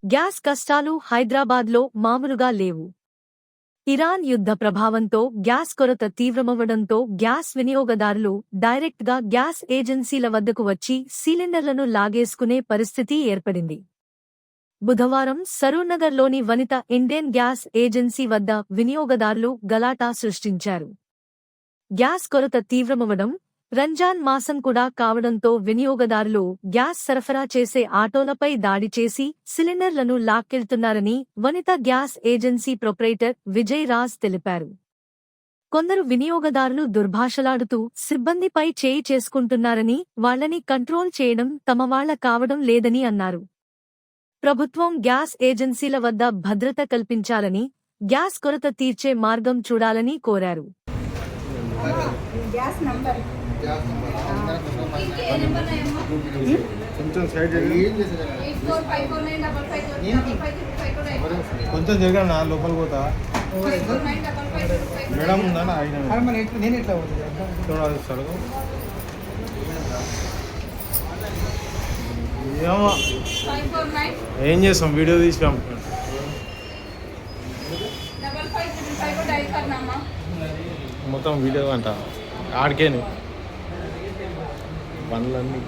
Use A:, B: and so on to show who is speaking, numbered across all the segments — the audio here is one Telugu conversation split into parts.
A: గ్యాస్ కష్టాలు హైదరాబాద్లో మామూలుగా లేవు. ఇరాన్ యుద్ధ ప్రభావంతో గ్యాస్ కొరత తీవ్రమవ్వడంతో గ్యాస్ వినియోగదారులు డైరెక్ట్గా గ్యాస్ ఏజెన్సీల వద్దకు వచ్చి సిలిండర్లను లాగేసుకునే పరిస్థితి ఏర్పడింది. బుధవారం సరూర్నగర్లోని వనిత ఇండియన్ గ్యాస్ ఏజెన్సీ వద్ద వినియోగదారులు గలాటా సృష్టించారు. గ్యాస్ కొరత తీవ్రమవడం, రంజాన్ మాసం కూడా కావడంతో వినియోగదారులు గ్యాస్ సరఫరా చేసే ఆటోలపై దాడి చేసి సిలిండర్లను లాక్కెళ్తున్నారని Vanitha gas agency proprietor Vijay Raj తెలిపారు. కొందరు వినియోగదారులు దుర్భాషలాడుతూ సిబ్బందిపై చేయి చేసుకుంటున్నారని, వాళ్లని కంట్రోల్ చేయడం తమ వాళ్ల కావడం లేదని అన్నారు. ప్రభుత్వం గ్యాస్ ఏజెన్సీల వద్ద భద్రత కల్పించాలని, గ్యాస్ కొరత తీర్చే మార్గం చూడాలని కోరారు.
B: కొంచెం జరగనా లోపల పోతా మేడం ఉందా నేను ఎట్లా చూడాలి ఏమో ఏం చేస్తాం వీడియో తీసి పంపుతాం మొత్తం వీడియో అంట ఆడికేను పనులన్నీ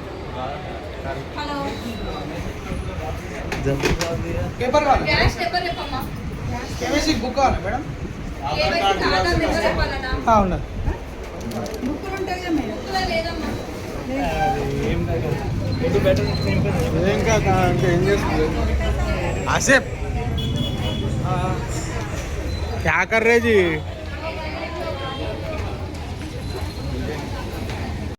C: బుక్ కావాలి మేడం
B: ఏం చేస్తుంది ఆసేఫ్ क्या कर रहे जी